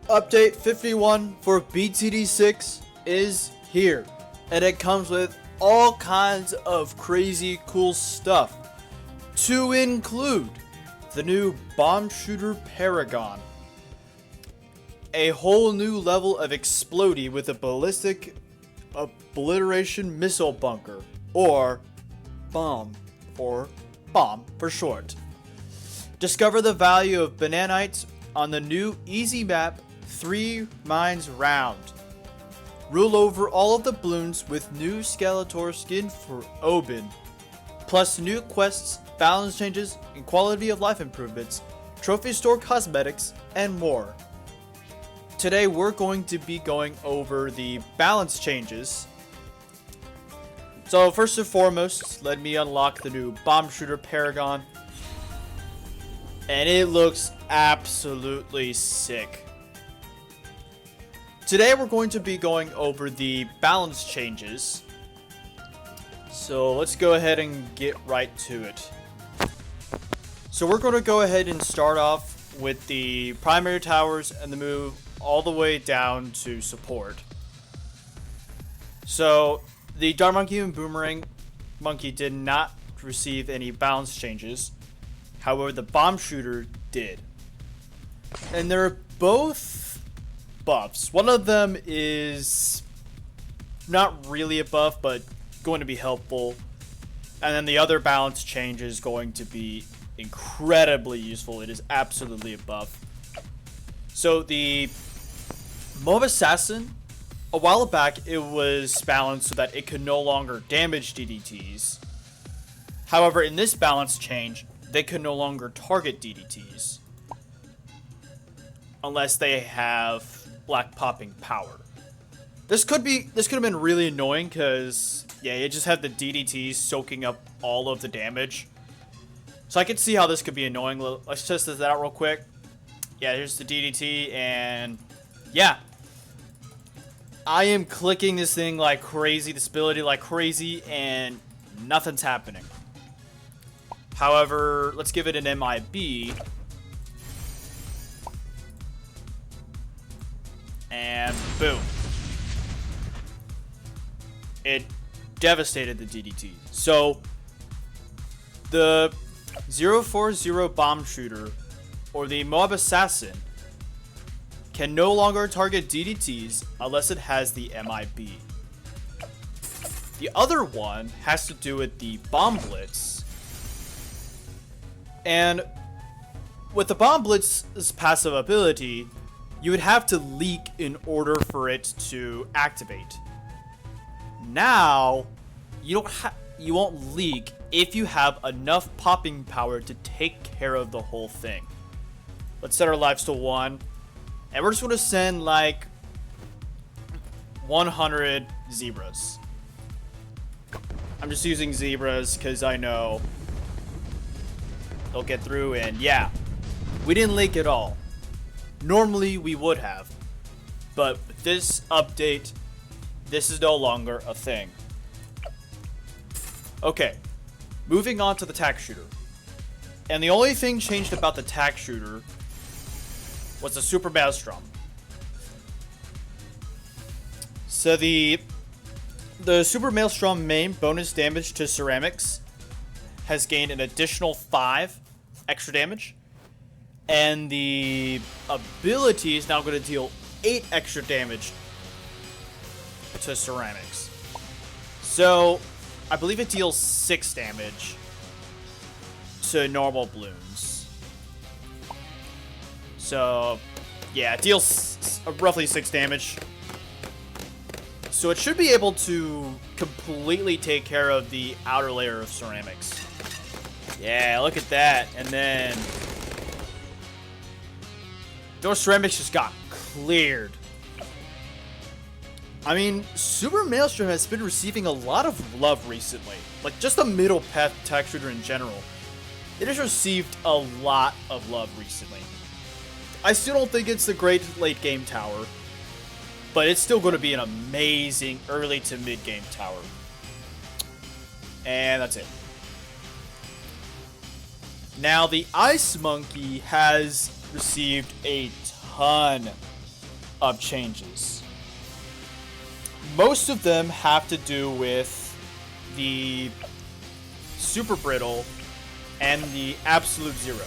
Update 51 for BTD6 is here, and it comes with all kinds of crazy cool stuff, to include the new Bomb Shooter Paragon, a whole new level of explodey with a ballistic obliteration missile bunker, or BOMB, or bomb for short. Discover the value of bananites on the new easy map 3 Mines Round. Rule over all of the balloons with new Skeletor skin for Oben, plus new quests, balance changes, and quality of life improvements, trophy store cosmetics, and more. Today we're going to be going over the balance changes. So first and foremost, let me unlock the new Bomb Shooter Paragon. And it looks absolutely sick. Today we're going to be going over the balance changes. So let's go ahead and get right to it. So we're going to go ahead and start off with the primary towers and the move all the way down to support. So the Dart Monkey and Boomerang Monkey did not receive any balance changes. However, the Bomb Shooter did. And they're both buffs. One of them is not really a buff, but going to be helpful. And then the other balance change is going to be incredibly useful. It is absolutely a buff. So the Mob Assassin, a while back, it was balanced so that it could no longer damage DDTs. However, in this balance change, they can no longer target DDTs unless they have black popping power. This could have been really annoying because yeah, you just have the DDTs soaking up all of the damage. So I can see how this could be annoying. Let's test this out real quick. Yeah, here's the DDT, and yeah, I am clicking this thing like crazy, this ability like crazy, and nothing's happening. However, let's give it an MIB. And boom. It devastated the DDT. So, the 040 Bomb Shooter, or the Mob Assassin, can no longer target DDTs unless it has the MIB. The other one has to do with the Bomb Blitz. And with the Bomb Blitz's passive ability, you would have to leak in order for it to activate. Now, you won't leak if you have enough popping power to take care of the whole thing. Let's set our lives to 1, and we're just going to send like 100 zebras. I'm just using zebras because I know they'll get through, and yeah, we didn't leak at all. Normally we would have, but with this update, this is no longer a thing. Okay, moving on to the tack shooter. And the only thing changed about the tack shooter was the Super Maelstrom. So the Super Maelstrom main bonus damage to ceramics has gained an additional 5 extra damage, and the ability is now going to deal 8 extra damage to ceramics. So I believe it deals 6 damage to normal balloons. So yeah, it deals roughly 6 damage. So it should be able to completely take care of the outer layer of ceramics. Yeah, look at that. And then those ceramics just got cleared. I mean, Super Maelstrom has been receiving a lot of love recently. Like, just the middle path tack shooter in general. It has received a lot of love recently. I still don't think it's the great late game tower, but it's still going to be an amazing early to mid game tower. And that's it. Now, the Ice Monkey has received a ton of changes. Most of them have to do with the super brittle and the absolute zero.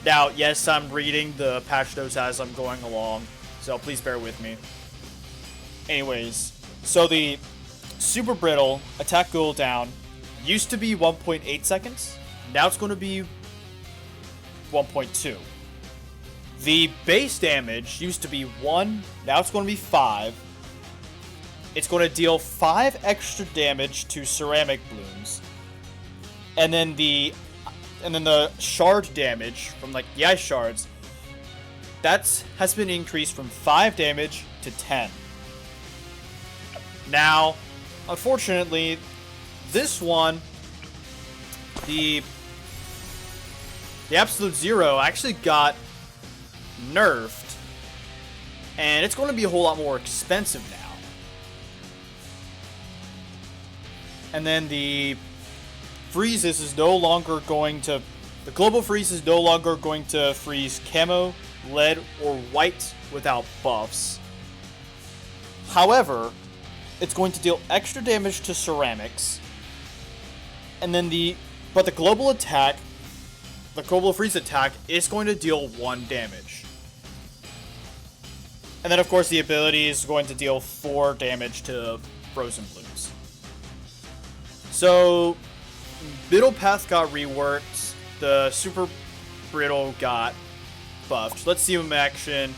Now, yes, I'm reading the patch notes as I'm going along, so please bear with me. Anyways, so the super brittle attack cooldown used to be 1.8 seconds. Now it's going to be 1.2. The base damage used to be 1. Now it's going to be 5. It's going to deal 5 extra damage to ceramic blooms. And then the shard damage from like the ice shards, has been increased from 5 damage to 10. Now, unfortunately, this one, the absolute zero actually got nerfed, and it's going to be a whole lot more expensive now. And then the freezes is no longer going to, the global freeze is no longer going to freeze camo, lead, or white without buffs. However, it's going to deal extra damage to ceramics. And then the global attack, the global freeze attack is going to deal 1 damage. And then of course the ability is going to deal 4 damage to frozen blooms. So, middle path got reworked, the super brittle got buffed. Let's see him in action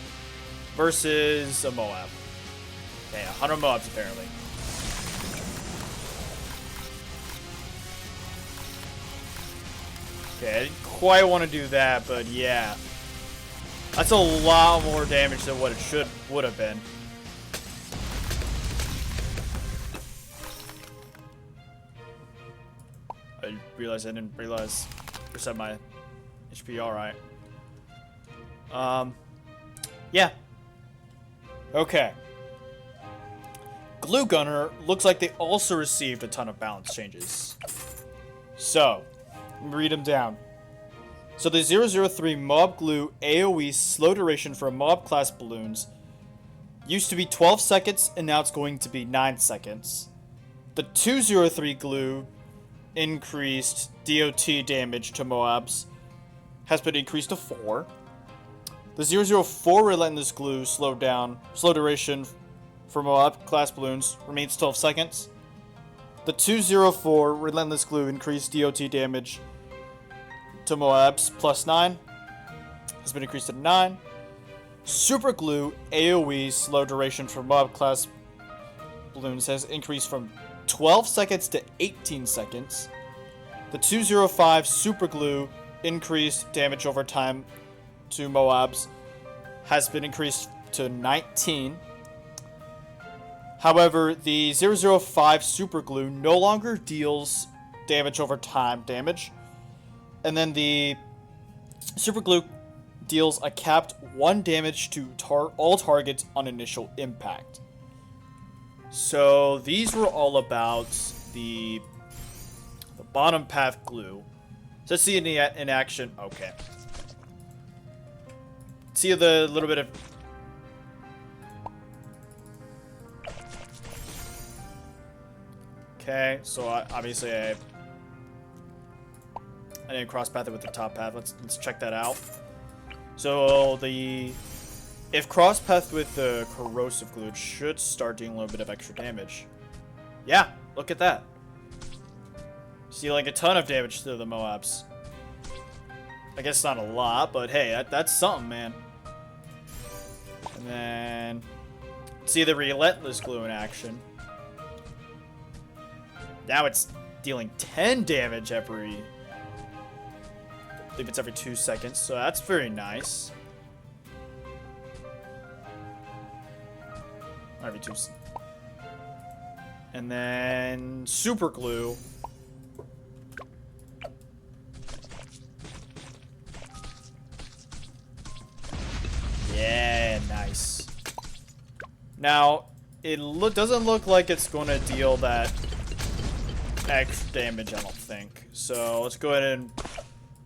versus a Moab. Okay, 100 Moabs apparently. Okay, I didn't quite want to do that, but yeah. That's a lot more damage than what it would have been. I didn't realize reset my HP. Alright. Yeah. Okay. Glue Gunner looks like they also received a ton of balance changes. So, let me read them down. So the 003 Mob Glue AoE slow duration for Mob class balloons used to be 12 seconds and now it's going to be 9 seconds. The 203 Glue increased DOT damage to Moabs has been increased to 4. The 004 Relentless Glue slow duration for Moab class balloons remains 12 seconds. The 204 Relentless Glue increased DOT damage to Moabs plus 9 has been increased to 9. Super Glue AoE slow duration for Moab class balloons has increased from 12 seconds to 18 seconds. The 205 Super Glue increased damage over time to Moabs has been increased to 19. However, the 005 Super Glue no longer deals damage over time damage. And then the Super Glue deals a capped 1 damage to all targets on initial impact. So these were all about the bottom path glue. So let's see in action. Okay. See the little bit of... Okay, so obviously I didn't cross path it with the top path. Let's check that out. So if cross path with the corrosive glue, it should start doing a little bit of extra damage. Yeah, look at that. Dealing a ton of damage to the Moabs. I guess not a lot, but hey, that's something, man. And then see the Relentless Glue in action. Now it's dealing 10 damage every... I believe it's every 2 seconds, so that's very nice. Every 2 seconds. And then Super Glue. Yeah, nice. Now, it doesn't look like it's going to deal that extra damage, I don't think. So let's go ahead and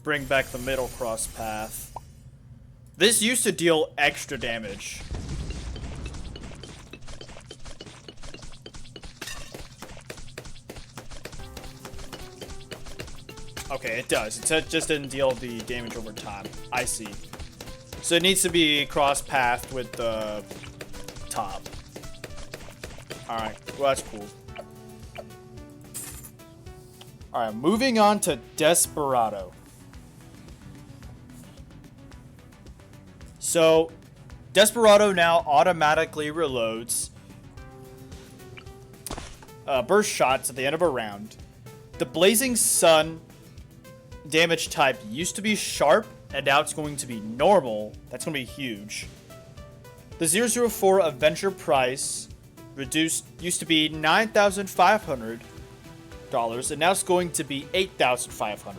bring back the middle cross path. This used to deal extra damage Okay, it does. It just didn't deal the damage over time. I see. So it needs to be cross-pathed with the top. Alright, well that's cool. Alright, moving on to Desperado. So, Desperado now automatically reloads burst shots at the end of a round. The Blazing Sun damage type used to be sharp, and now it's going to be normal. That's going to be huge. The 004 Adventure price used to be $9,500, and now it's going to be $8,500.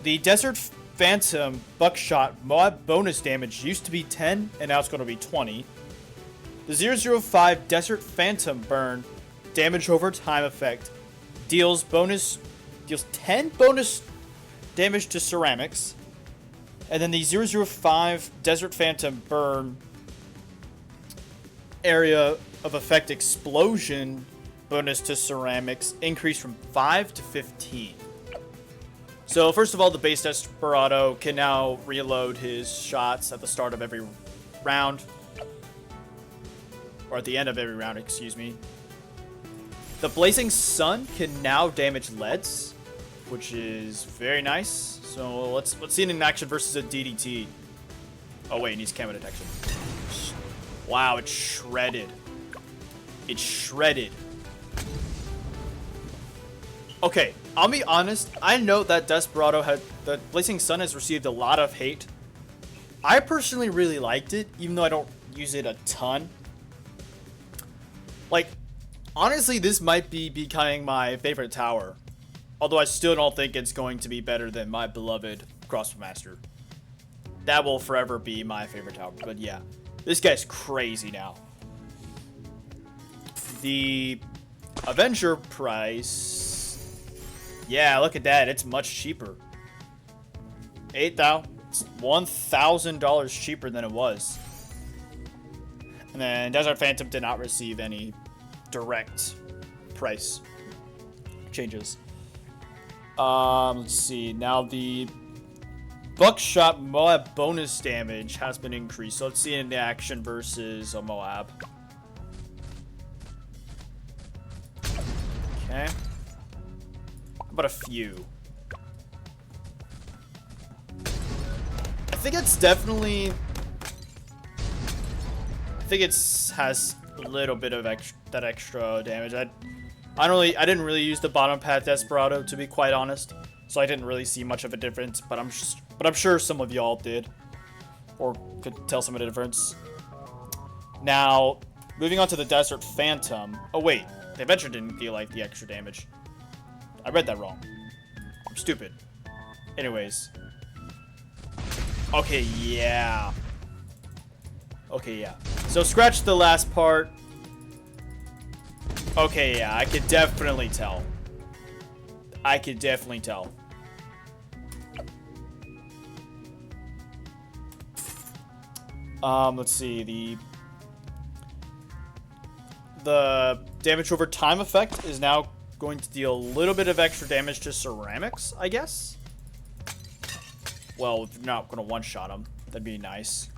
The Desert Phantom Buckshot Moab bonus damage used to be 10, and now it's going to be 20. The 005 Desert Phantom Burn damage over time effect deals 10 bonus damage to ceramics. And then the 005 Desert Phantom Burn area of effect explosion bonus to ceramics increased from 5 to 15. So first of all, the base Desperado can now reload his shots at the start of every round. Or at the end of every round, excuse me. The Blazing Sun can now damage leads, which is very nice. So let's see it in action versus a DDT. Oh wait, it needs camo detection. Wow, it's shredded. It's shredded. Okay, I'll be honest. I know that the Blazing Sun has received a lot of hate. I personally really liked it, even though I don't use it a ton. Like, honestly, this might be becoming my favorite tower. Although I still don't think it's going to be better than my beloved Crossbow Master. That will forever be my favorite tower. But yeah, this guy's crazy now. The Avenger price. Yeah, look at that. It's much cheaper. $8,000. It's $1,000 cheaper than it was. And then Desert Phantom did not receive any direct price changes. Let's see. Now the Buckshot Moab bonus damage has been increased. So let's see it in action versus a Moab. Okay. How about a few? I think it's definitely... I think it's has a little bit of that extra damage. I didn't really use the bottom path Desperado, to be quite honest, so I didn't really see much of a difference. But I'm sure some of y'all did, or could tell some of the difference. Now, moving on to the Desert Phantom. Oh wait, the Adventure didn't deal like the extra damage. I read that wrong. I'm stupid. Anyways. Okay, yeah. Okay, yeah. So scratch the last part. Okay, yeah, I could definitely tell. I could definitely tell. Let's see. The damage over time effect is now going to deal a little bit of extra damage to ceramics, I guess. Well, if you're not going to one-shot him, that'd be nice.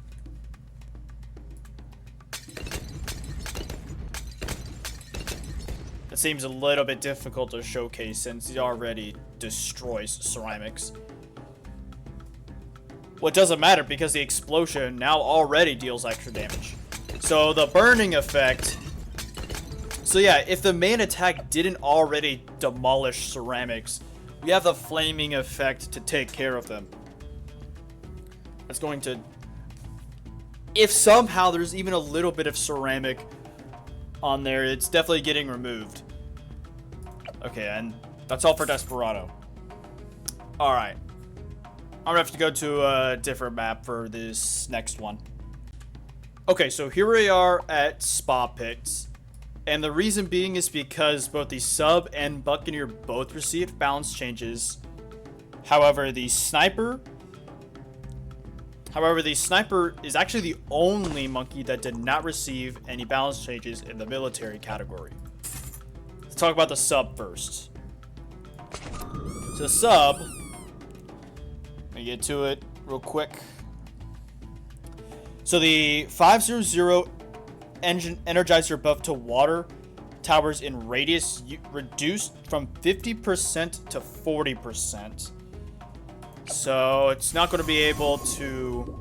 It seems a little bit difficult to showcase since he already destroys ceramics. Well, it doesn't matter because the explosion now already deals extra damage. So the burning effect... So yeah, if the main attack didn't already demolish ceramics, we have the flaming effect to take care of them. That's going to... If somehow there's even a little bit of ceramic on there, it's definitely getting removed. Okay, and that's all for Desperado. Alright. I'm gonna have to go to a different map for this next one. Okay, so here we are at Spa Pits. And the reason being is because both the Sub and Buccaneer both received balance changes. However, the Sniper is actually the only monkey that did not receive any balance changes in the military category. Let's talk about the Sub first. So sub, let me get to it real quick. So the 500 engine energizer buff to water towers in radius reduced from 50% to 40%. So it's not going to be able to...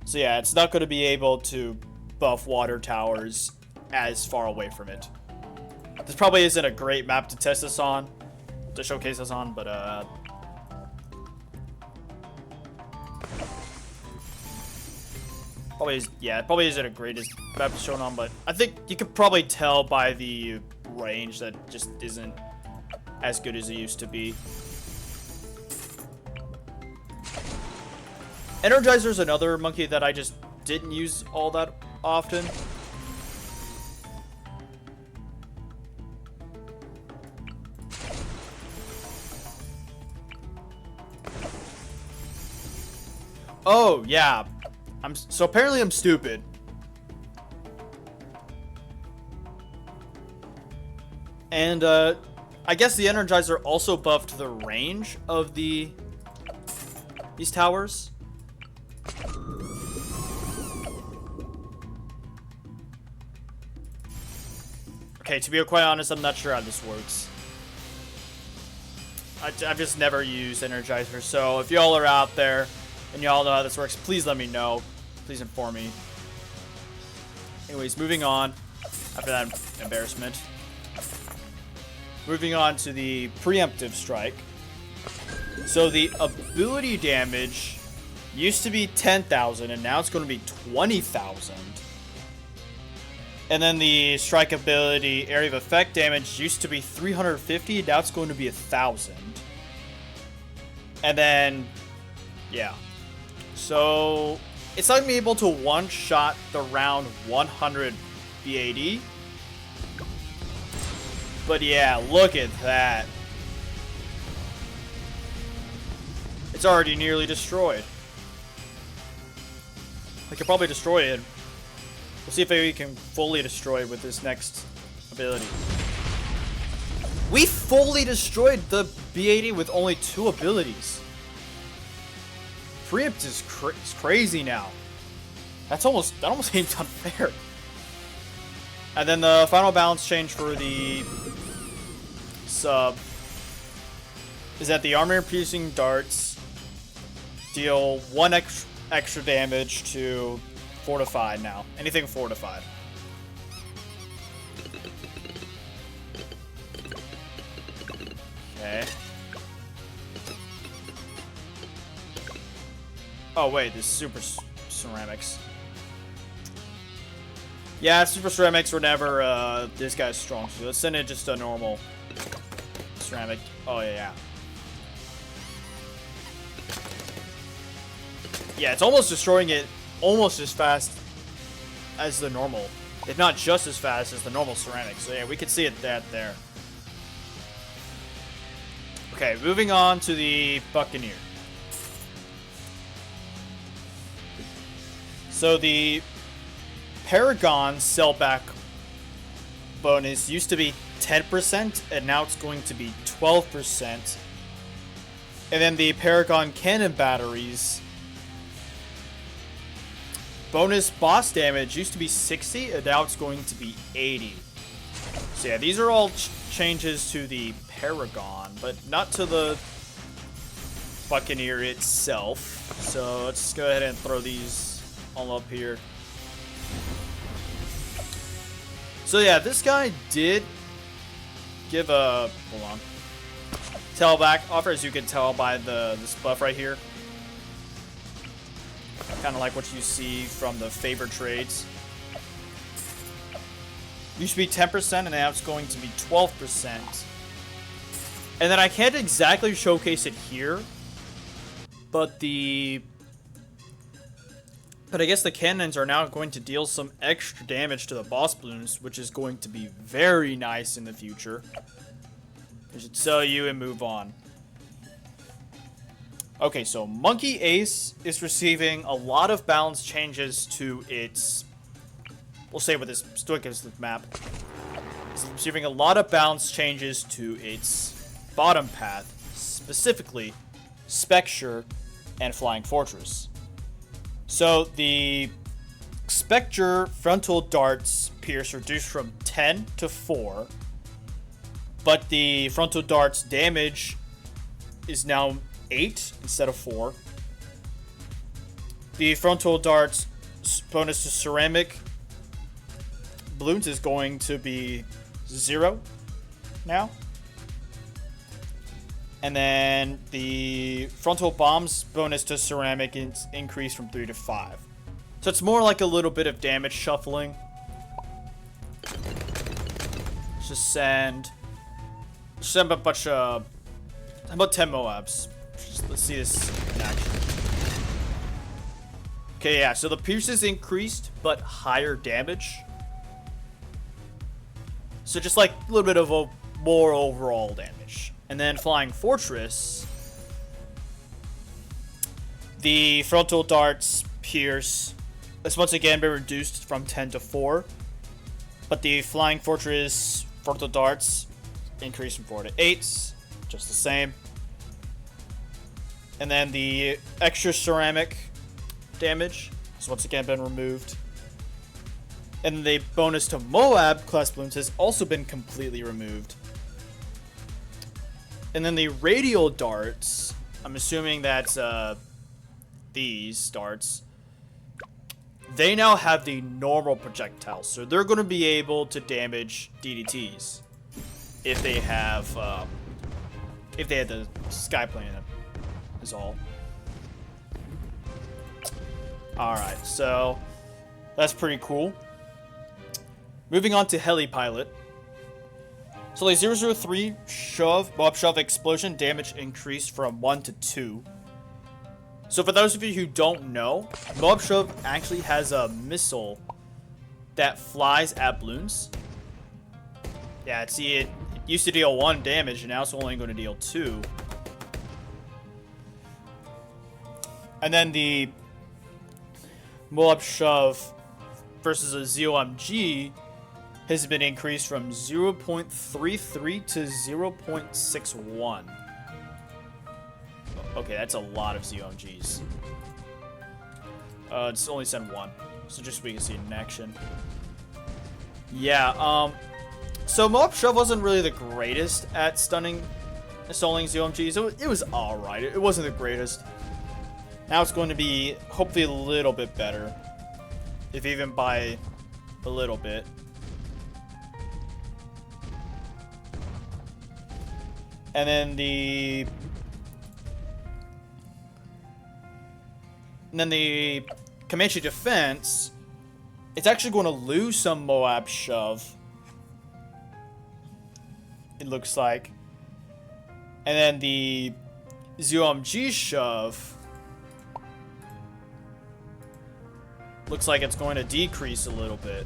So yeah, it's not going to be able to buff water towers as far away from it. This probably isn't a great map to test this on, to showcase this on, but probably isn't a greatest map to show it on, but I think you could probably tell by the range that just isn't as good as it used to be. Energizer's another monkey that I just didn't use all that often. Oh, yeah. So apparently I'm stupid. And, I guess the Energizer also buffed the range of these towers. Okay, to be quite honest, I'm not sure how this works. I've just never used Energizer, so if y'all are out there and y'all know how this works, please let me know. Please inform me. Anyways, moving on. After that embarrassment. Moving on to the preemptive strike. So the ability damage used to be 10,000 and now it's going to be 20,000. And then the strike ability area of effect damage used to be 350, now it's going to be 1,000. And then, yeah. So, it's not going to be able to one-shot the round 100 BAD. But yeah, look at that. It's already nearly destroyed. I could probably destroy it. We'll see if we can fully destroy it with this next ability. We fully destroyed the B80 with only 2 abilities. Preempt is crazy now. That almost seems unfair. And then the final balance change for the sub is that the armor-piercing darts deal 1 extra damage to fortified now. Anything fortified. Okay. Oh wait, this is super ceramics. Yeah, super ceramics were never this guy's strong. So let's send it just a normal ceramic. Oh yeah. Yeah, it's almost destroying it almost as fast as the normal, if not just as fast as the normal ceramic. So yeah, we can see it there. Okay, moving on to the Buccaneer. So the Paragon sellback bonus used to be 10%, and now it's going to be 12%. And then the Paragon cannon batteries bonus boss damage used to be 60, and now it's going to be 80. So yeah, these are all changes to the Paragon, but not to the Buccaneer itself. So let's go ahead and throw these all up here. So yeah, this guy did give a... Hold on. Tailback offer, as you can tell by this buff right here. Kind of like what you see from the favor trades. Used to be 10%, and now it's going to be 12%. And then I can't exactly showcase it here, but I guess the cannons are now going to deal some extra damage to the boss balloons, which is going to be very nice in the future. I should sell you and move on. Okay, so Monkey Ace is receiving a lot of balance changes to its... We'll say with this stochastic map. It's receiving a lot of balance changes to its bottom path, specifically Spectre and Flying Fortress. So the Spectre frontal darts pierce reduced from 10 to 4, but the frontal darts damage is now 8 instead of 4. The frontal darts bonus to ceramic balloons is going to be 0 now. And then the frontal bombs bonus to ceramic is increased from 3 to 5. So it's more like a little bit of damage shuffling. Let's just send a bunch of... How about 10 Moabs? Let's see this in action. Okay, yeah, so the pierce is increased, but higher damage. So just like a little bit of a more overall damage. And then Flying Fortress, the frontal darts pierce has once again been reduced from 10 to 4, but the Flying Fortress frontal darts increased from 4 to 8, just the same. And then the extra ceramic damage has once again been removed. And the bonus to Moab class balloons has also been completely removed. And then the radial darts, I'm assuming that's these darts, they now have the normal projectiles, so they're going to be able to damage DDTs if they have the sky plane in them, is all. Alright, so that's pretty cool. Moving on to Heli Pilot. So like 003 Mob Shove Explosion damage increased from 1 to 2. So for those of you who don't know, Mob Shove actually has a missile that flies at balloons. Yeah, see, it used to deal 1 damage, and now it's only going to deal 2. And then the Moab Shove versus a ZOMG has been increased from 0.33 to 0.61. Okay, that's a lot of ZOMGs. It's only send 1, so just so we can see it in action. Yeah, so Moab Shove wasn't really the greatest at stalling ZOMGs. It was alright. It wasn't the greatest. Now it's going to be hopefully a little bit better, if even by a little bit. And then the Comanche defense, it's actually going to lose some Moab Shove, it looks like. And then the ZOMG Shove looks like it's going to decrease a little bit.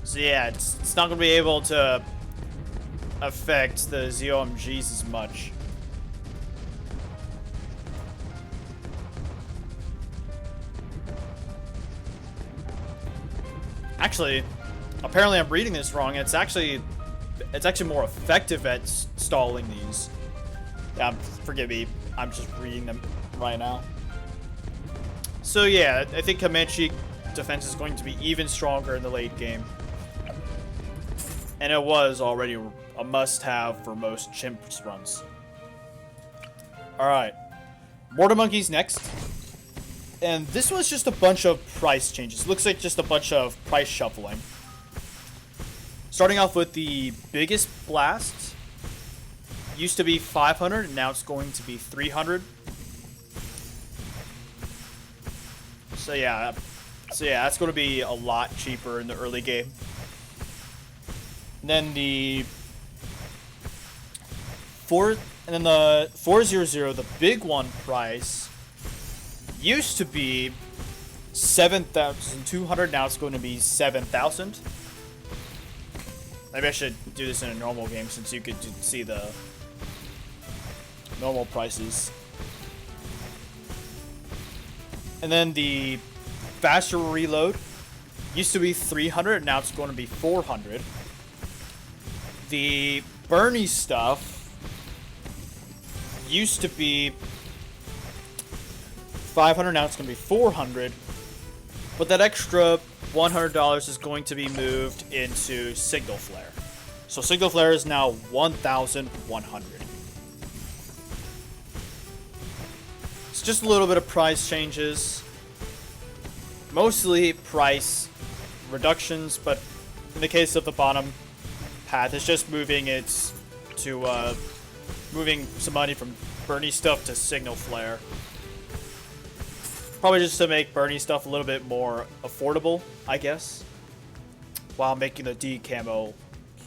So yeah, it's not going to be able to affect the ZOMGs as much. Actually, apparently I'm reading this wrong. It's actually more effective at stalling these. Yeah, forgive me. I'm just reading them right now. So yeah, I think Comanche defense is going to be even stronger in the late game. And it was already a must-have for most Chimps runs. Alright. Mortar Monkeys next. And this one's just a bunch of price changes. It looks like just a bunch of price shuffling. Starting off with the biggest blast. Used to be 500, and now it's going to be 300. So yeah, that's going to be a lot cheaper in the early game. And then the 400, the big one price used to be 7,200. Now it's going to be 7,000. Maybe I should do this in a normal game since you could see the normal prices. And then the faster reload. Used to be 300, now it's going to be 400. The Bernie stuff used to be 500, now it's going to be 400. But that extra $100 is going to be moved into Signal Flare. So Signal Flare is now 1,100. It's just a little bit of price changes. Mostly price reductions, but in the case of the bottom path, it's just moving it to moving some money from Bernie stuff to Signal Flare. Probably just to make Bernie stuff a little bit more affordable, I guess, while making the D camo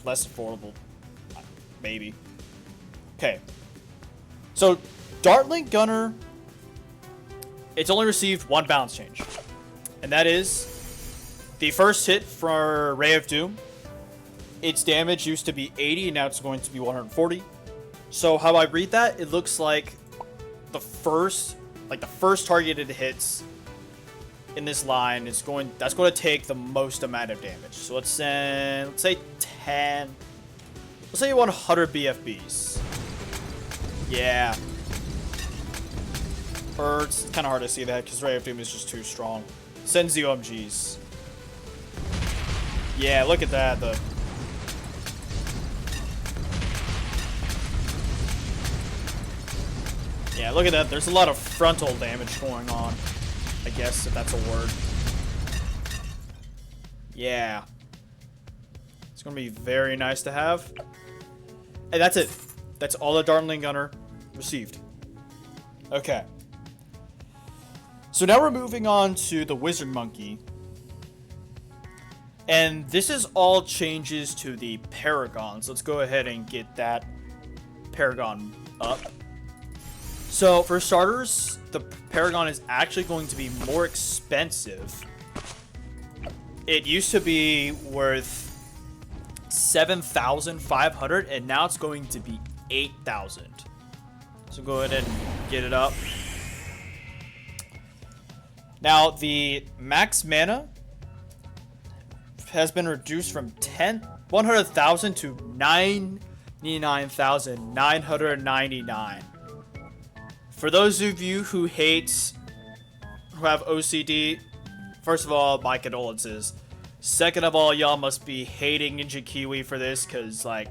less affordable, maybe. Okay, so Dartling Gunner, it's only received one balance change, and that is the first hit for Ray of Doom. Its damage used to be 80, and now it's going to be 140. So how I read that, it looks like the first targeted hits in this line is going to take the most amount of damage. So let's say 10. Let's say 100 BFBs. Yeah. Or it's kind of hard to see that because Ray of Doom is just too strong. Send ZOMGs. Yeah, look at that. Yeah, look at that. There's a lot of frontal damage going on, I guess, if that's a word. Yeah. It's going to be very nice to have. And that's it. That's all the Dartling Gunner received. Okay. So now we're moving on to the Wizard Monkey. And this is all changes to the Paragons. Let's go ahead and get that Paragon up. So for starters, the Paragon is actually going to be more expensive. It used to be worth 7,500 and now it's going to be 8,000. So go ahead and get it up. Now the max mana has been reduced from 100,000 to 99,999. For those of you who have OCD, first of all, my condolences. Second of all, y'all must be hating Ninja Kiwi for this, because, like,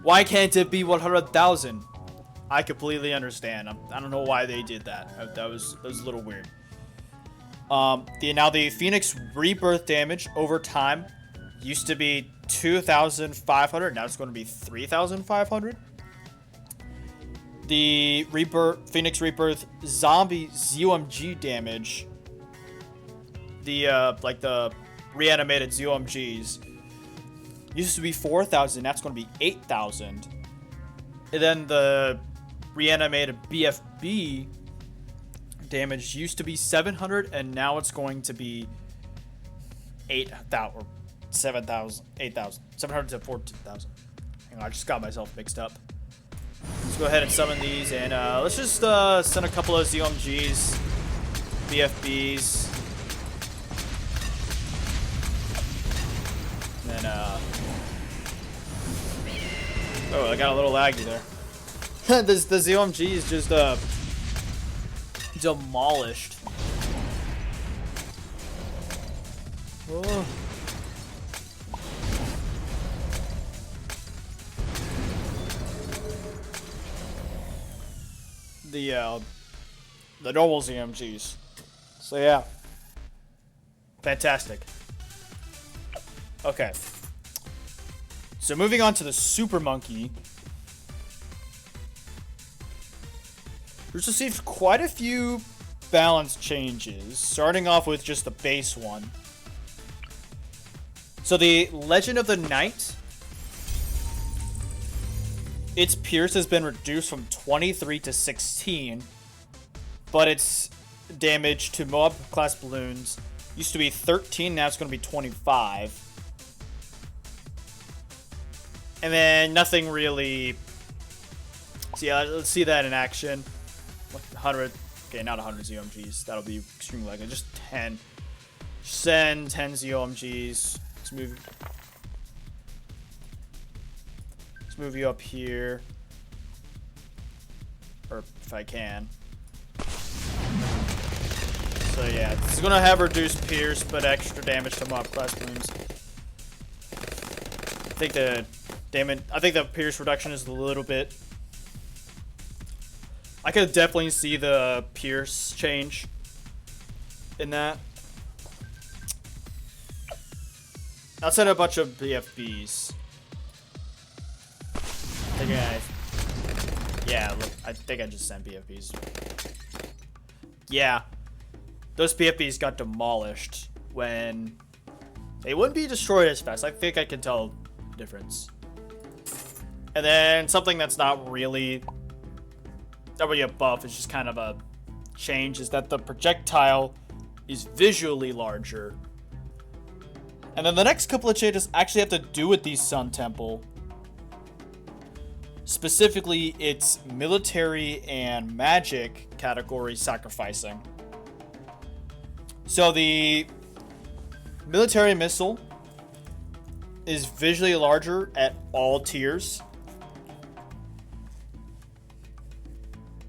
why can't it be 100,000? I completely understand. I don't know why they did that. That was a little weird. Now the Phoenix Rebirth damage over time used to be 2,500. Now it's going to be 3,500. The Phoenix Rebirth zombie ZOMG damage, the reanimated ZOMGs, used to be 4,000. That's going to be 8,000. And then the reanimated BFB damage used to be 700, and now it's going to be 8,000 or 7,000, 8,000, 700 to 14,000. Hang on, I just got myself mixed up. Let's go ahead and summon these, and let's just send a couple of ZOMGs, BFBs, and then oh, I got a little laggy there. The ZOMG is just demolished. Oh. The normal ZMGs. So yeah. Fantastic. Okay. So moving on to the Super Monkey. We've received quite a few balance changes, starting off with just the base one. So the Legend of the Knight, its Pierce has been reduced from 23 to 16, but its damage to Moab class balloons used to be 13, now it's going to be 25. And then nothing really. So yeah, let's see that in action. 100, okay, not 100 ZOMGs. That'll be extremely likely. Just 10. Send 10 ZOMGs. Let's move you up here. Or if I can. So yeah, it's gonna have reduced pierce, but extra damage to mob class wounds. I think the pierce reduction is a little bit. I could definitely see the pierce change in that. I'll send a bunch of BFBs. Yeah, look, I think I just sent BFBs. Yeah, those BFBs got demolished when they wouldn't be destroyed as fast. I think I can tell the difference. And then something that's not really a buff, it's just kind of a change, is that the projectile is visually larger. And then the next couple of changes actually have to do with the Sun Temple. Specifically, its military and magic category sacrificing. So the military missile is visually larger at all tiers.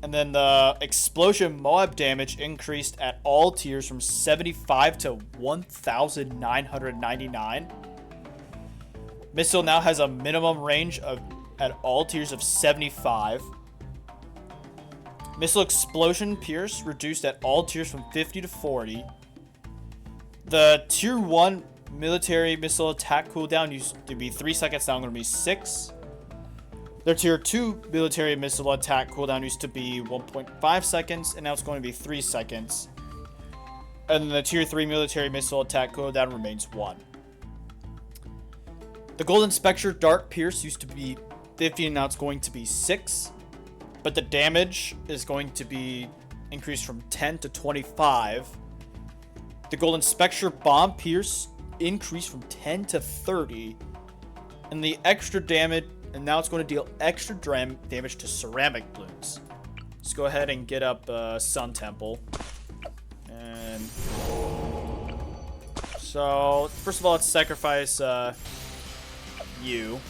And then the explosion Moab damage increased at all tiers from 75 to 1,999. Missile now has a minimum range of at all tiers of 75. Missile explosion pierce reduced at all tiers from 50 to 40. The tier 1 military missile attack cooldown used to be 3 seconds, now going to be 6. Their tier 2 military missile attack cooldown used to be 1.5 seconds, and now it's going to be 3 seconds. And then the tier 3 military missile attack cooldown remains 1. The Golden Spectre Dart Pierce used to be 50, and now it's going to be 6. But the damage is going to be increased from 10 to 25. The Golden Spectre Bomb Pierce increased from 10 to 30. And the extra damage, and now it's going to deal extra damage to ceramic balloons. Let's go ahead and get up Sun Temple. And so, first of all, let's sacrifice you.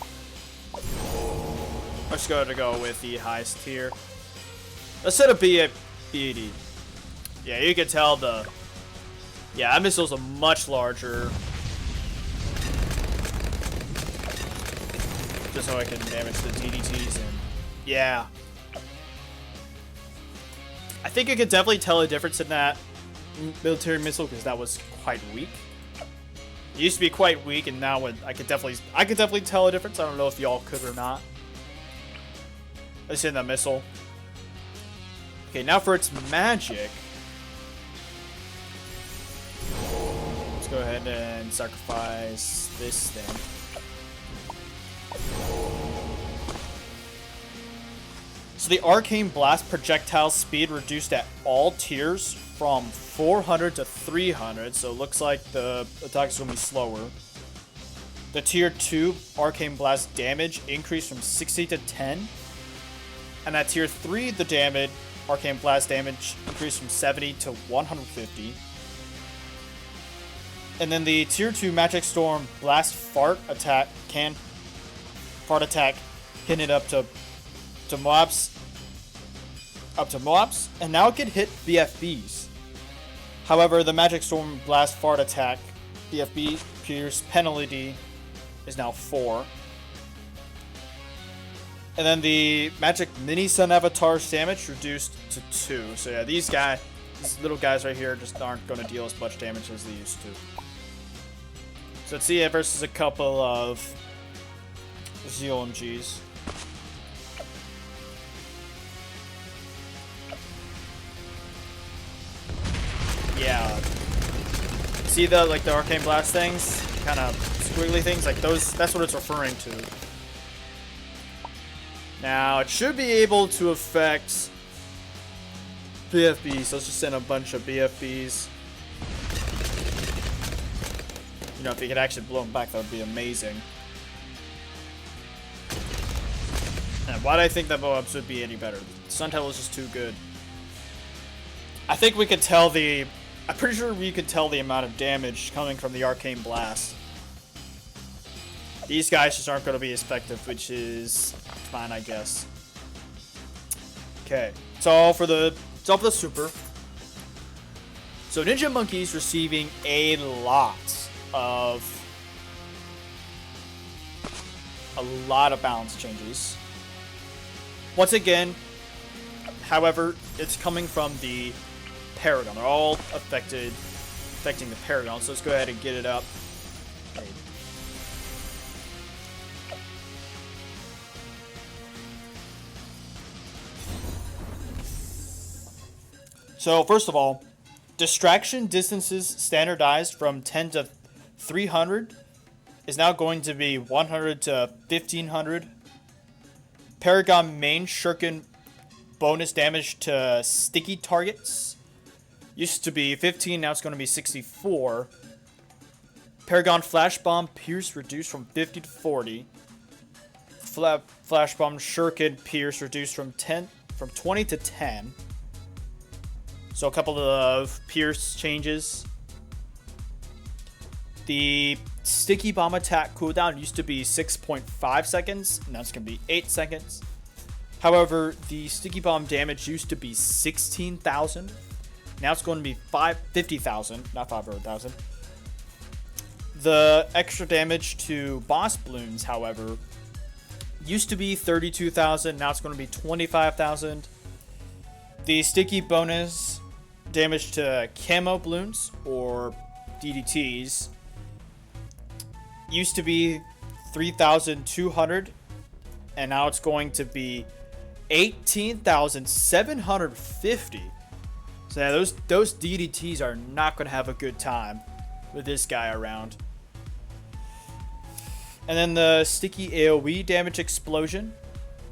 I'm just going to go with the highest tier. Let's set a BAD. Yeah, you can tell that missile's a much larger. Just so I can damage the DDTs and yeah. I think you could definitely tell a difference in that military missile because that was quite weak. It used to be quite weak, and now I could definitely tell a difference. I don't know if y'all could or not. Let's send that missile. Okay, now for its magic. Let's go ahead and sacrifice this thing. So the Arcane Blast projectile speed reduced at all tiers from 400 to 300, so it looks like the attack's going to be slower. The tier 2 Arcane Blast damage increased from 60 to 10. And at tier 3, the Arcane Blast damage increased from 70 to 150. And then the tier 2 Magic Storm Blast Fart attack can hit it up to Moabs, and now it can hit BFBs. However, the Magic Storm Blast Fart attack BFB pierce penalty is now 4. And then the Magic Mini Sun Avatar's damage reduced to 2. So yeah, these little guys right here just aren't going to deal as much damage as they used to. So let's see it versus a couple of ZOMGs. Yeah. See the Arcane Blast things? Kind of squiggly things? Like those, that's what it's referring to. Now, it should be able to affect BFBs. So let's just send a bunch of BFBs. You know, if you could actually blow them back, that would be amazing. And why do I think that Moabs would be any better? Sun Temple is just too good. I think we could tell the I'm pretty sure we could tell the amount of damage coming from the Arcane Blast. These guys just aren't going to be as effective, which is fine, I guess. Okay, it's all for the super. So Ninja Monkey's receiving a lot of balance changes. Once again, however, it's coming from the Paragon. They're all affecting the Paragon. So let's go ahead and get it up. Okay. So first of all, distraction distances standardized from 10 to 300 is now going to be 100 to 1500. Paragon main shuriken bonus damage to sticky targets used to be 15, now it's going to be 64. Paragon flash bomb pierce reduced from 50 to 40. Flash bomb shuriken pierce reduced from 20 to 10. So a couple of pierce changes. The sticky bomb attack cooldown used to be 6.5 seconds. Now it's going to be 8 seconds. However, the sticky bomb damage used to be 16,000. Now it's going to be 50,000, not 500,000. The extra damage to boss balloons, however, used to be 32,000. Now it's going to be 25,000. The sticky bonus damage to camo balloons, or DDTs, used to be 3,200, and now it's going to be 18,750. So yeah, those DDTs are not going to have a good time with this guy around. And then the sticky AoE damage explosion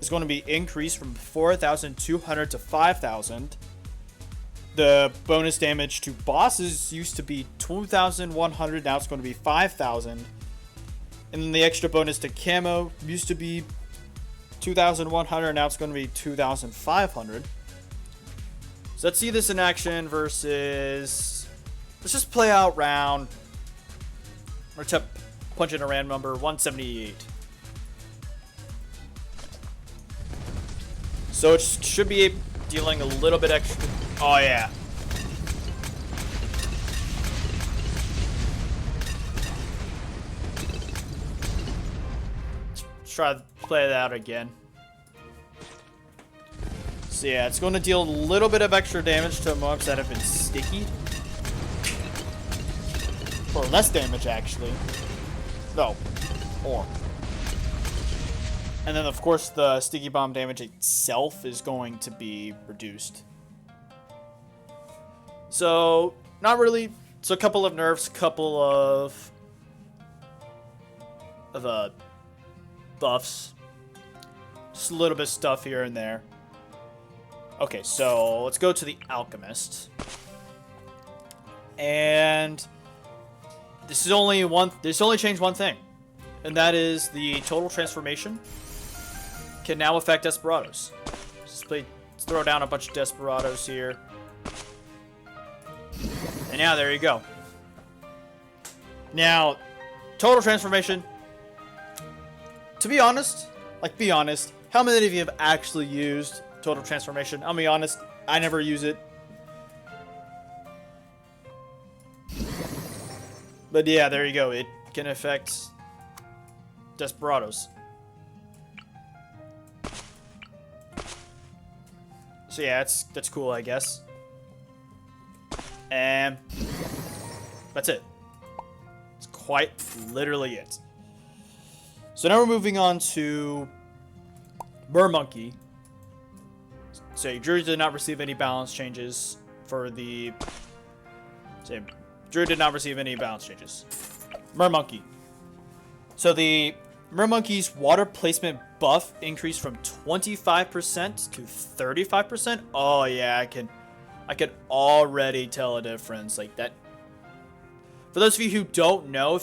is going to be increased from 4,200 to 5,000. The bonus damage to bosses used to be 2,100, now it's going to be 5,000. And then the extra bonus to camo used to be 2,100, now it's going to be 2,500. So let's see this in action versus... Let's just play out round... Or punch in a random number, 178. So it should be dealing a little bit extra... Oh, yeah. Let's try to play that out again. So yeah, it's going to deal a little bit of extra damage to mobs that have been sticky. Or less damage, actually. No. More. And then, of course, the sticky bomb damage itself is going to be reduced. So, not really. So, a couple of nerfs, couple of buffs. Just a little bit of stuff here and there. Okay, so let's go to the Alchemist. And this only changed one thing. And that is the total transformation can now affect Desperados. Let's throw down a bunch of Desperados here. And yeah, there you go. Now, total transformation. To be honest, how many of you have actually used total transformation? I'll be honest, I never use it. But yeah, there you go. It can affect Desperados. So yeah, that's cool, I guess. And that's it. It's quite literally it. So now we're moving on to Mermonkey. So Druid did not receive any balance changes for the... Druid did not receive any balance changes. Mermonkey. So the Mermonkey's water placement buff increased from 25% to 35%. Oh yeah, I can already tell a difference like that. For those of you who don't know,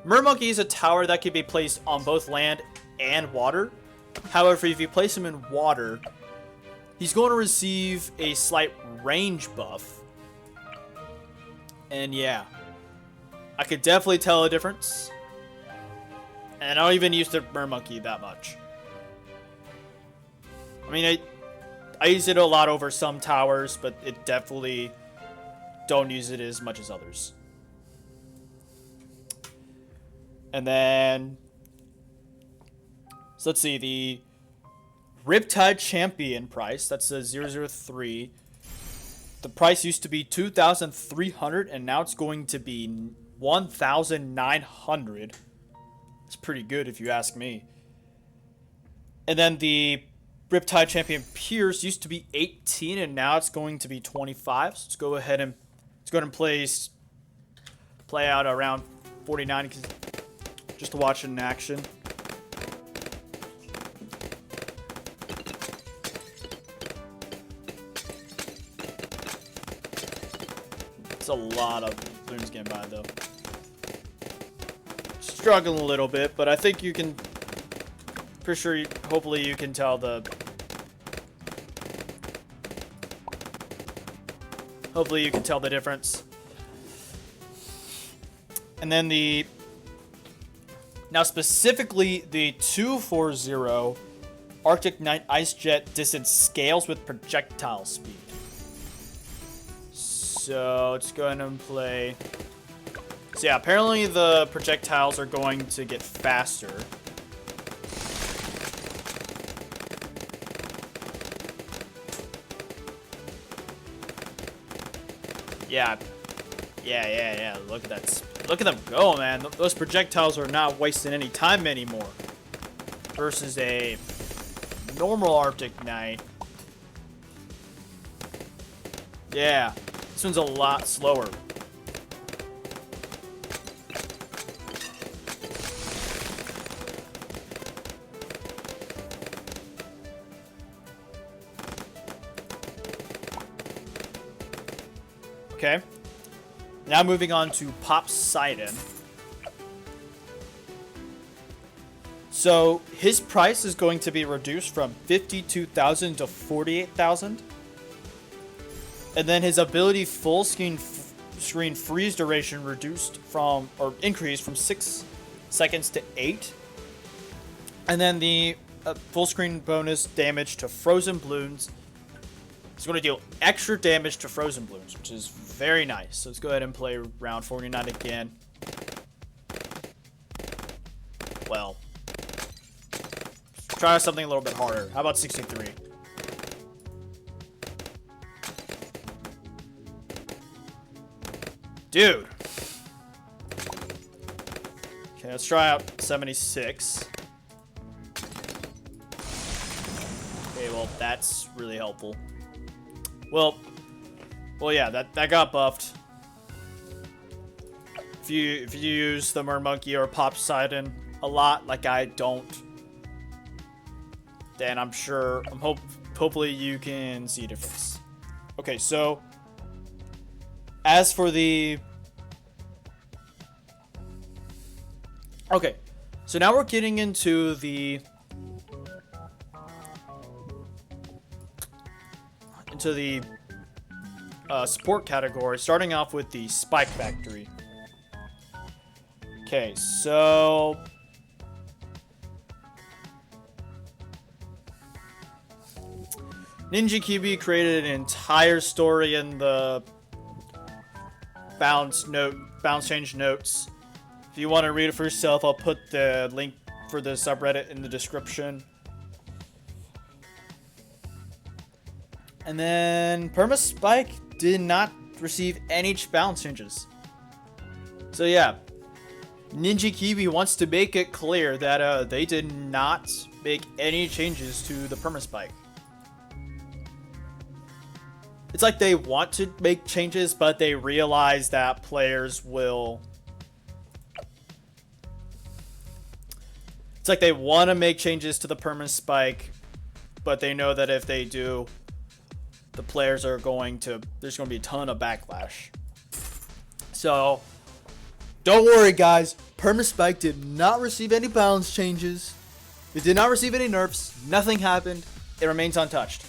Mermonkey is a tower that can be placed on both land and water. However, if you place him in water, he's going to receive a slight range buff. And yeah, I could definitely tell a difference. And I don't even use the Mermonkey that much. I mean, I use it a lot over some towers, but it definitely don't use it as much as others. And then, so let's see, the Riptide Champion price, that's a 003. The price used to be 2,300 and now it's going to be 1,900. It's pretty good if you ask me. And then the Riptide Champion Pierce used to be 18 and now it's going to be 25. So let's go ahead and play out around 49 just to watch it in action. It's a lot of balloons getting by though. Struggling a little bit, but I think you can. For sure, hopefully you can tell the. Hopefully you can tell the difference. And then now specifically the 240 Arctic Knight Ice Jet distance scales with projectile speed. So let's go ahead and play. So yeah, apparently the projectiles are going to get faster. Yeah. Look at that. Look at them go, man. Those projectiles are not wasting any time anymore. Versus a normal Arctic Knight. Yeah. This one's a lot slower. Okay. Now moving on to Poseidon. So his price is going to be reduced from 52,000 to 48,000. And then his ability full screen freeze duration increased from 6 seconds to 8. And then the full screen bonus damage to frozen balloons. It's going to deal extra damage to frozen balloons, which is very nice. So let's go ahead and play round 49 again. Well, let's try something a little bit harder. How about 63? Dude. Okay, let's try out 76. Okay, well, that's really helpful. Well, yeah, that got buffed. If you use the Mermonkey or Poseidon a lot, like I don't, then hopefully you can see a difference. Okay, so as for the so now we're getting into the support category, starting off with the Spike Factory. Okay, so Ninja Kiwi created an entire story in the bounce change notes. If you want to read it for yourself, I'll put the link for the subreddit in the description. And then Perma-Spike did not receive any balance changes. So yeah, Ninja Kiwi wants to make it clear that they did not make any changes to the Perma-Spike. It's like they want to make changes, but they realize that players will. It's like they want to make changes to the Perma-Spike, but they know that if they do, the players are there's going to be a ton of backlash. So, don't worry guys, Perma-Spike did not receive any balance changes. It did not receive any nerfs. Nothing happened. It remains untouched.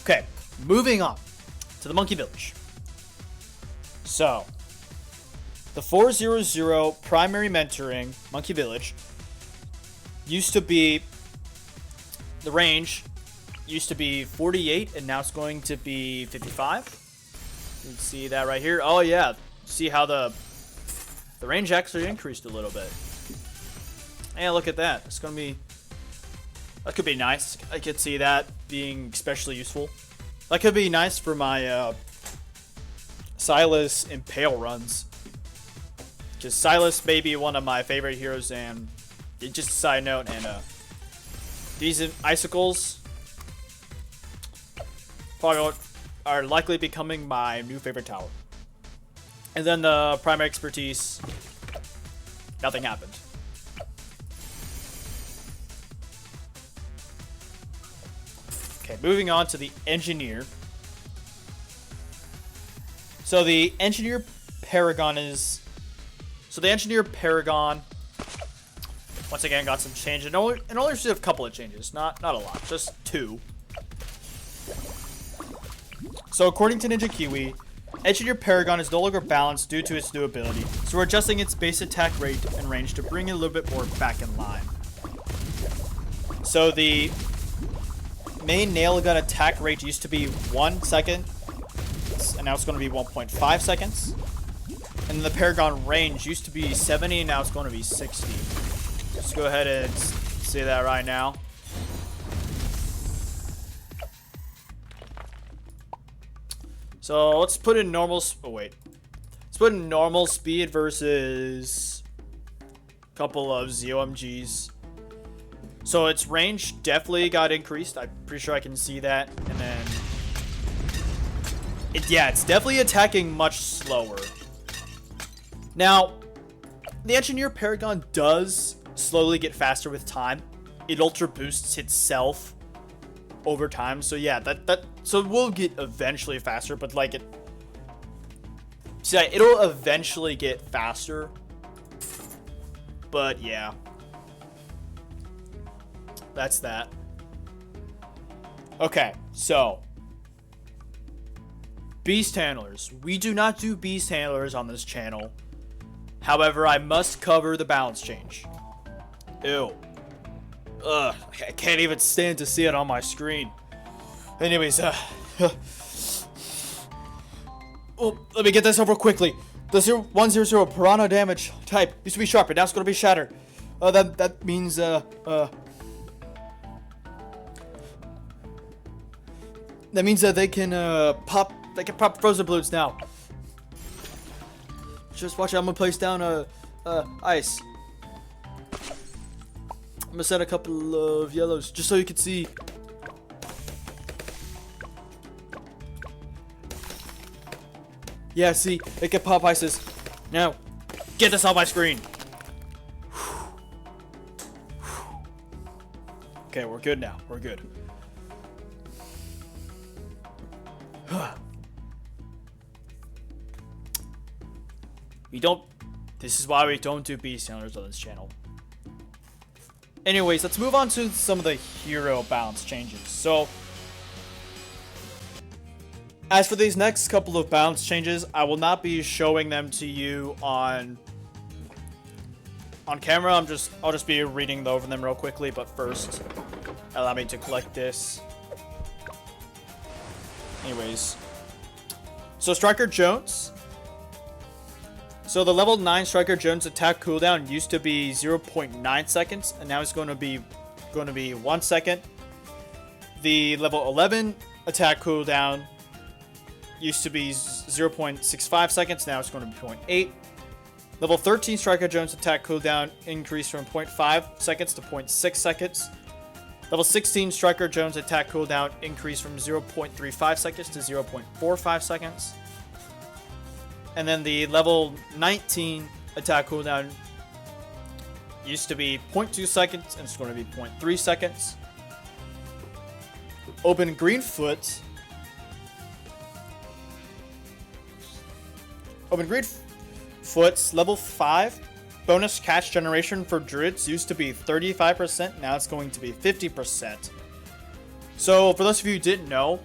Okay, moving on to the Monkey Village. So, the 400 primary mentoring Monkey Village used to be, the range used to be 48, and now it's going to be 55. You can see that right here. Oh yeah, see how the range actually increased a little bit. And look at that. It's gonna be, that could be nice. I could see that being especially useful. That could be nice for my Silas Impale runs. Because Silas may be one of my favorite heroes, and just a side note, and these icicles probably are likely becoming my new favorite tower. And then the primary expertise, nothing happened. Okay, moving on to the engineer. So the engineer Paragon is, once again got some change, and only received a couple of changes, not a lot, just 2. So according to Ninja Kiwi, Engineer Paragon is no longer balanced due to its new ability, so we're adjusting its base attack rate and range to bring it a little bit more back in line. So the main nail gun attack rate used to be 1 second, and now it's going to be 1.5 seconds. And the Paragon range used to be 70, and now it's going to be 60. Let's go ahead and say that right now. So let's put in normal. Oh wait, let's put in normal speed versus a couple of ZOMGs. So its range definitely got increased. I'm pretty sure I can see that. And then, it's definitely attacking much slower. Now, the Engineer Paragon does slowly get faster with time. It ultra boosts itself over time. So yeah, so it will get eventually faster, but like it'll eventually get faster. But yeah. That's that. Okay, so beast handlers. We do not do beast handlers on this channel. However, I must cover the balance change. Ew. Ugh, I can't even stand to see it on my screen. Anyways, oh, let me get this over quickly. The 100 piranha damage type used to be sharp, but now it's going to be shatter. That means that they can pop frozen balloons now. Just watch it. I'm gonna place down ice. I'm gonna set a couple of yellows just so you can see. Yeah, see, it can pop ices. Now, get this off my screen. Okay, we're good now. We're good. This is why we don't do beast handlers on this channel. Anyways, let's move on to some of the hero balance changes. So, as for these next couple of balance changes, I will not be showing them to you on camera. I'll just be reading over them real quickly, but first, allow me to collect this. Anyways, so Striker Jones. So the level 9 Striker Jones attack cooldown used to be 0.9 seconds, and now it's going to be 1 second. The level 11 attack cooldown used to be 0.65 seconds, now it's going to be 0.8. Level 13 Striker Jones attack cooldown increased from 0.5 seconds to 0.6 seconds. Level 16 Striker Jones attack cooldown increased from 0.35 seconds to 0.45 seconds. And then the level 19 attack cooldown used to be 0.2 seconds, and it's going to be 0.3 seconds. Open Greenfoot's level 5 bonus catch generation for druids used to be 35%, now it's going to be 50%. So for those of you who didn't know,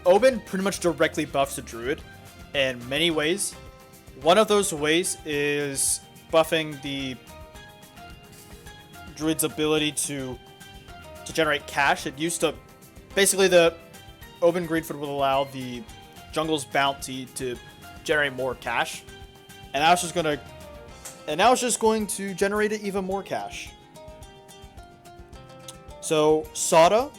Oben pretty much directly buffs a druid. in many ways. One of those ways is buffing the druid's ability to generate cash. It used to, basically the open Greedfoot will allow the jungle's bounty to generate more cash, and now it's just going to generate even more cash. So Sada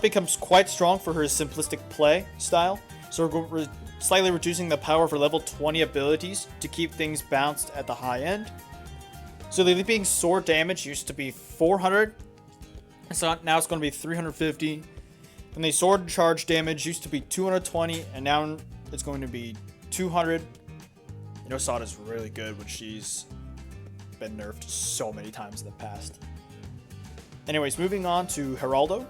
becomes quite strong for her simplistic play style. So we're slightly reducing the power for level 20 abilities to keep things bounced at the high end. So the leaping sword damage used to be 400, so now it's going to be 350. And the sword charge damage used to be 220, and now it's going to be 200. You know, Sada's really good, when she's been nerfed so many times in the past. Anyways, moving on to Heraldo.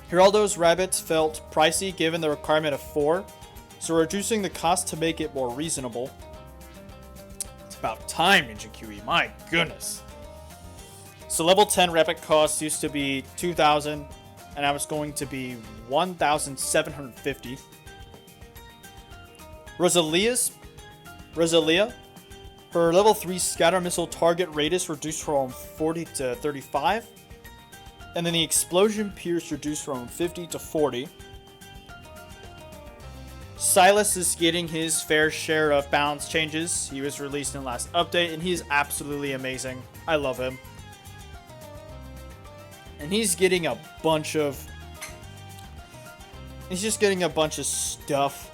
Heraldo's rabbits felt pricey given the requirement of 4, so we're reducing the cost to make it more reasonable. It's about time, Ninja QE, my goodness. So level 10 rabbit cost used to be 2,000, and now it's going to be 1,750. Rosalia, her level 3 scatter missile target radius reduced from 40 to 35. And then the explosion pierce reduced from 50 to 40. Silas is getting his fair share of balance changes. He was released in the last update, and he's absolutely amazing. I love him. And he's getting a bunch of... He's just getting a bunch of stuff.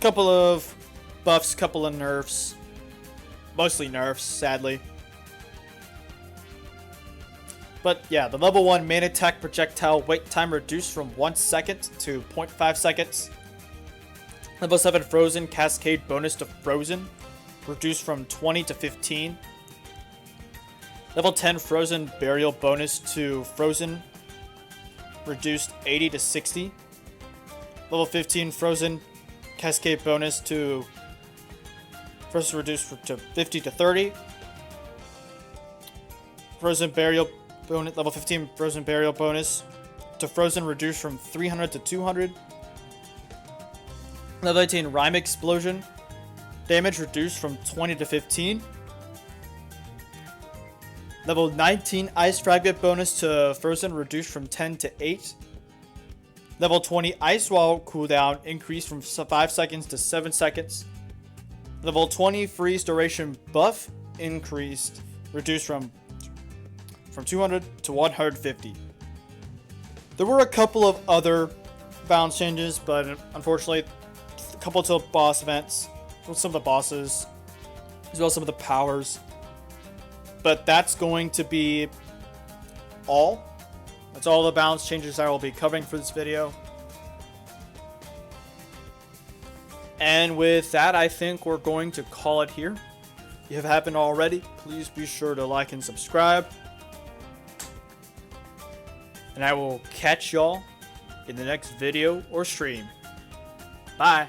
Couple of buffs, couple of nerfs. Mostly nerfs, sadly. But yeah, the level 1 main attack projectile wait time reduced from 1 second to 0.5 seconds. Level 7 Frozen Cascade bonus to Frozen reduced from 20 to 15. Level 10 Frozen Burial bonus to Frozen reduced 80 to 60. Level 15 Frozen Cascade bonus to Frozen reduced to 50 to 30. Frozen Burial bonus, level 15 Frozen Burial bonus to Frozen reduced from 300 to 200. Level 18 Rhyme Explosion damage reduced from 20 to 15. Level 19 Ice Fragment bonus to Frozen reduced from 10 to 8. Level 20 Ice Wall cooldown increased from 5 seconds to 7 seconds. Level 20 Freeze duration buff reduced from 200 to 150. There were a couple of other balance changes, but unfortunately, a couple to boss events, some of the bosses, as well as some of the powers. But that's going to be all. That's all the balance changes I will be covering for this video. And with that, I think we're going to call it here. If you haven't already, please be sure to like and subscribe. And I will catch y'all in the next video or stream. Bye.